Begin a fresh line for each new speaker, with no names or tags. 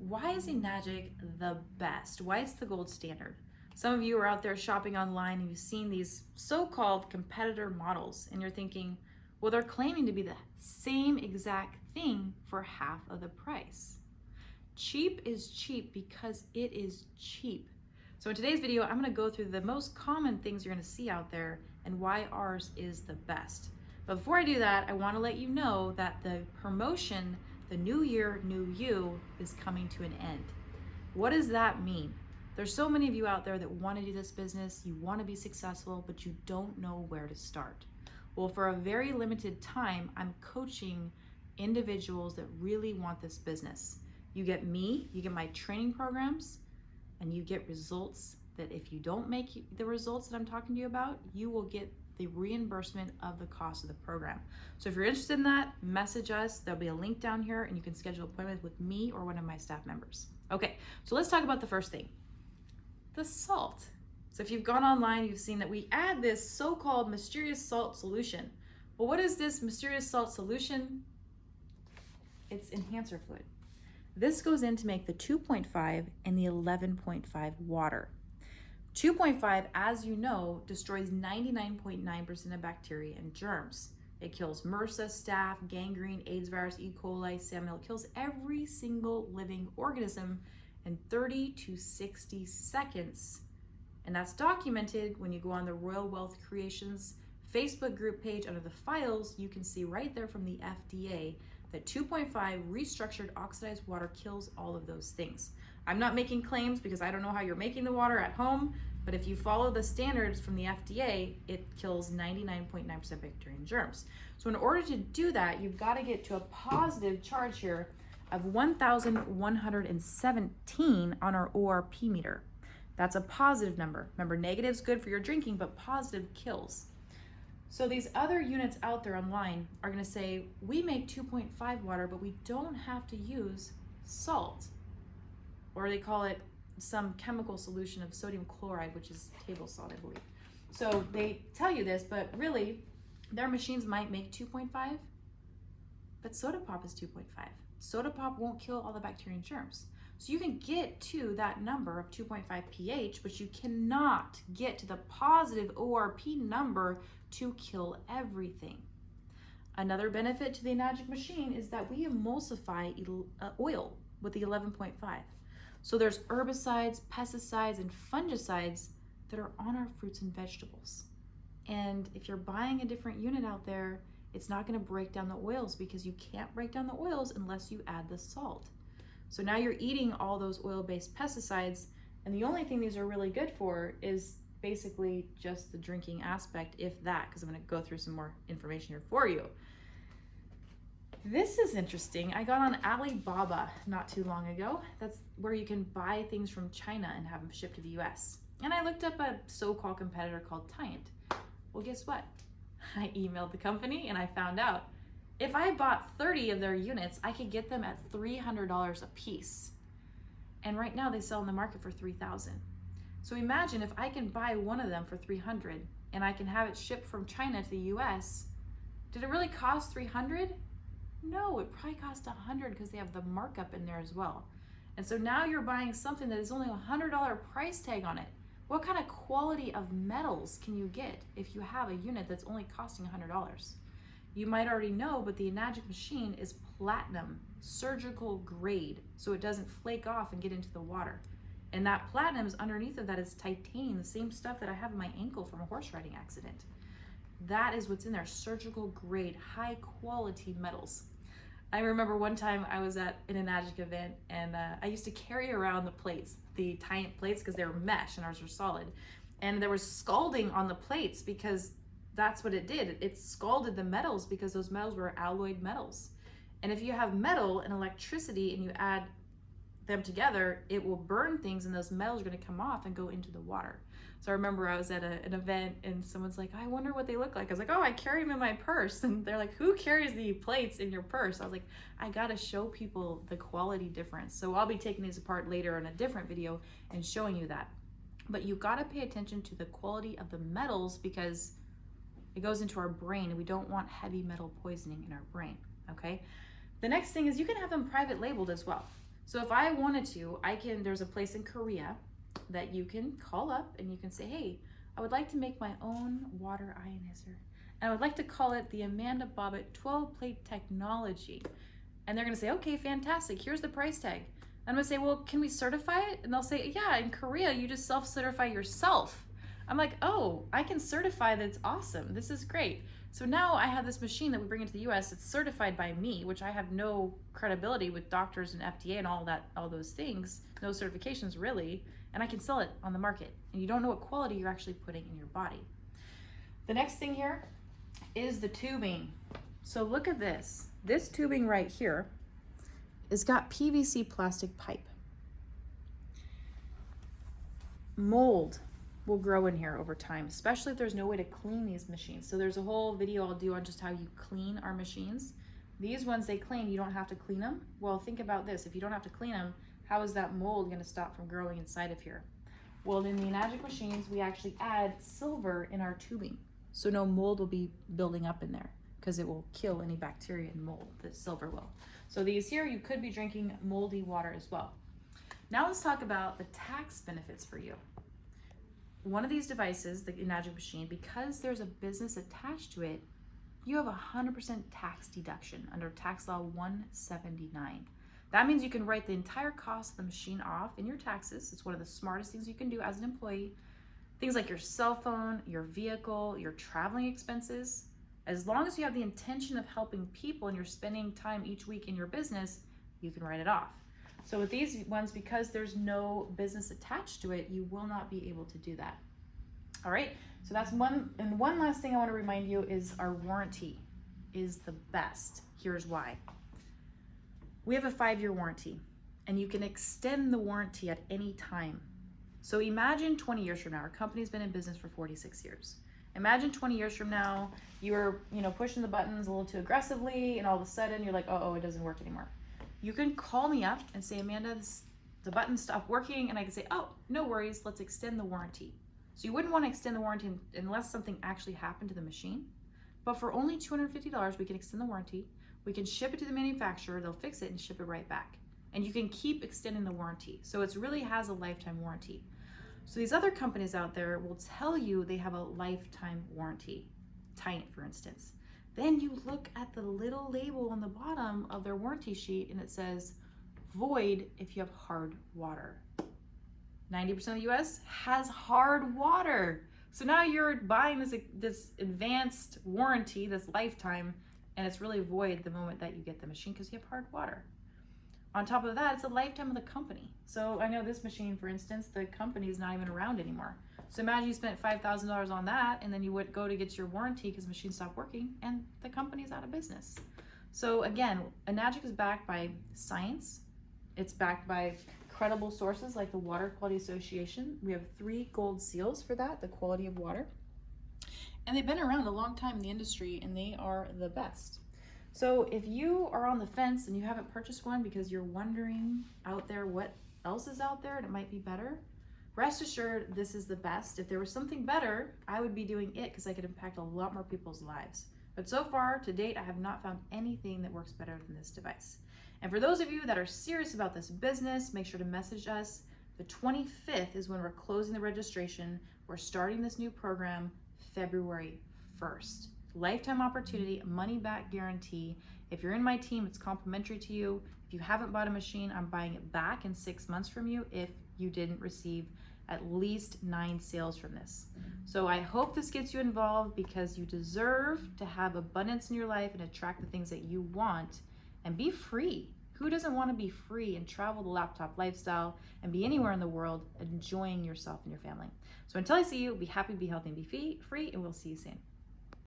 Why is Enagic the best? Why it's the gold standard? Some of you are out there shopping online and you've seen these so-called competitor models and you're thinking, well, they're claiming to be the same exact thing for half of the price. Cheap is cheap because it is cheap. So in today's video, I'm gonna go through the most common things you're gonna see out there and why ours is the best. But before I do that, I wanna let you know that the promotion, the New Year, New You, is coming to an end. What does that mean? There's so many of you out there that wanna do this business, you wanna be successful, but you don't know where to start. Well, for a very limited time, I'm coaching individuals that really want this business. You get me, you get my training programs, and you get results that if you don't make the results that I'm talking to you about, you will get the reimbursement of the cost of the program. So if you're interested in that, message us. There'll be a link down here and you can schedule an appointment with me or one of my staff members. Okay, so let's talk about the first thing, the salt. So if you've gone online, you've seen that we add this so-called mysterious salt solution. Well, what is this mysterious salt solution? It's enhancer fluid. This goes in to make the 2.5 and the 11.5 water. 2.5, as you know, destroys 99.9% of bacteria and germs. It kills MRSA, staph, gangrene, AIDS virus, E. coli, salmonella. It kills every single living organism in 30 to 60 seconds. And that's documented when you go on the Royal Wealth Creations Facebook group page under the files. You can see right there from the FDA that 2.5 restructured oxidized water kills all of those things. I'm not making claims because I don't know how you're making the water at home, but if you follow the standards from the FDA, it kills 99.9% bacteria and germs. So in order to do that, you've got to get to a positive charge here of 1,117 on our ORP meter. That's a positive number. Remember, negative is good for your drinking, but positive kills. So these other units out there online are gonna say, we make 2.5 water, but we don't have to use salt. Or they call it some chemical solution of sodium chloride, which is table salt, I believe. So they tell you this, but really, their machines might make 2.5, but soda pop is 2.5. Soda pop won't kill all the bacteria and germs. So you can get to that number of 2.5 pH, but you cannot get to the positive ORP number to kill everything. Another benefit to the Enagic machine is that we emulsify oil with the 11.5. So there's herbicides, pesticides, and fungicides that are on our fruits and vegetables. And if you're buying a different unit out there, it's not gonna break down the oils because you can't break down the oils unless you add the salt. So now you're eating all those oil-based pesticides, and the only thing these are really good for is basically just the drinking aspect, if that, because I'm gonna go through some more information here for you. This is interesting. I got on Alibaba not too long ago. That's where you can buy things from China and have them shipped to the US. And I looked up a so-called competitor called Tyant. Well, guess what? I emailed the company and I found out if I bought 30 of their units, I could get them at $300 a piece. And right now they sell in the market for $3,000. So imagine if I can buy one of them for $300 and I can have it shipped from China to the US. Did it really cost $300? No, it probably cost $100 because they have the markup in there as well. And so now you're buying something that is only a $100 price tag on it. What kind of quality of metals can you get if you have a unit that's only costing $100? You might already know, but the Enagic machine is platinum, surgical grade, so it doesn't flake off and get into the water. And that platinum is underneath of that is titanium, the same stuff that I have in my ankle from a horse riding accident. That is what's in there, surgical grade, high quality metals. I remember one time I was at an Enagic event and I used to carry around the plates, the Tyant plates, because they were mesh and ours were solid. And there was scalding on the plates because that's what it did. It scalded the metals because those metals were alloyed metals. And if you have metal and electricity and you add them together, it will burn things and those metals are gonna come off and go into the water. So I remember I was at an event and someone's like, I wonder what they look like. I was like, oh, I carry them in my purse. And they're like, who carries the plates in your purse? I was like, I gotta show people the quality difference. So I'll be taking these apart later in a different video and showing you that. But you gotta pay attention to the quality of the metals because it goes into our brain and we don't want heavy metal poisoning in our brain, okay? The next thing is you can have them private labeled as well. So if I wanted to, there's a place in Korea that you can call up and you can say, hey, I would like to make my own water ionizer. And I would like to call it the Amanda Bobbitt 12-plate technology. And they're gonna say, okay, fantastic, here's the price tag. I'm gonna say, well, can we certify it? And they'll say, yeah, in Korea, you just self-certify yourself. I'm like, oh, I can certify that it's awesome. This is great. So now I have this machine that we bring into the US. It's certified by me, which I have no credibility with doctors and FDA and all those things, no certifications really, and I can sell it on the market. And you don't know what quality you're actually putting in your body. The next thing here is the tubing. So look at this. This tubing right here has got PVC plastic pipe. Mold will grow in here over time, especially if there's no way to clean these machines. So there's a whole video I'll do on just how you clean our machines. These ones they claim you don't have to clean them. Well, think about this. If you don't have to clean them, how is that mold going to stop from growing inside of here? Well, in the Enagic machines, we actually add silver in our tubing. So no mold will be building up in there because it will kill any bacteria and mold that silver will. So these here, you could be drinking moldy water as well. Now let's talk about the tax benefits for you. One of these devices, the Enagic machine, because there's a business attached to it, you have 100% tax deduction under tax law 179. That means you can write the entire cost of the machine off in your taxes. It's one of the smartest things you can do as an employee. Things like your cell phone, your vehicle, your traveling expenses. As long as you have the intention of helping people and you're spending time each week in your business, you can write it off. So with these ones, because there's no business attached to it, you will not be able to do that. All right, so that's one. And one last thing I want to remind you is our warranty is the best. Here's why. We have a 5-year warranty, and you can extend the warranty at any time. So imagine 20 years from now, our company's been in business for 46 years. Imagine 20 years from now, you were pushing the buttons a little too aggressively, and all of a sudden you're like, oh, it doesn't work anymore. You can call me up and say, Amanda, the button stopped working, and I can say, oh, no worries, let's extend the warranty. So you wouldn't want to extend the warranty unless something actually happened to the machine. But for only $250, we can extend the warranty. We can ship it to the manufacturer, they'll fix it and ship it right back. And you can keep extending the warranty. So it really has a lifetime warranty. So these other companies out there will tell you they have a lifetime warranty, Tint, for instance. Then you look at the little label on the bottom of their warranty sheet and it says, void if you have hard water. 90% of the US has hard water. So now you're buying this advanced warranty, this lifetime, and it's really void the moment that you get the machine because you have hard water. On top of that, it's a lifetime of the company. So I know this machine, for instance, the company is not even around anymore. So imagine you spent $5,000 on that, and then you would go to get your warranty because the machine stopped working, and the company's out of business. So again, Enagic is backed by science. It's backed by credible sources like the Water Quality Association. We have 3 gold seals for that, the quality of water. And they've been around a long time in the industry, and they are the best. So if you are on the fence and you haven't purchased one because you're wondering out there what else is out there and it might be better, rest assured this is the best. If there was something better, I would be doing it because I could impact a lot more people's lives. But so far, to date, I have not found anything that works better than this device. And for those of you that are serious about this business, make sure to message us. The 25th is when we're closing the registration. We're starting this new program February 1st. Lifetime opportunity, money back guarantee. If you're in my team, it's complimentary to you. If you haven't bought a machine, I'm buying it back in 6 months from you if you didn't receive at least 9 sales from this. So I hope this gets you involved because you deserve to have abundance in your life and attract the things that you want and be free. Who doesn't want to be free and travel the laptop lifestyle and be anywhere in the world enjoying yourself and your family? So until I see you, be happy, be healthy, and be free, and we'll see you soon.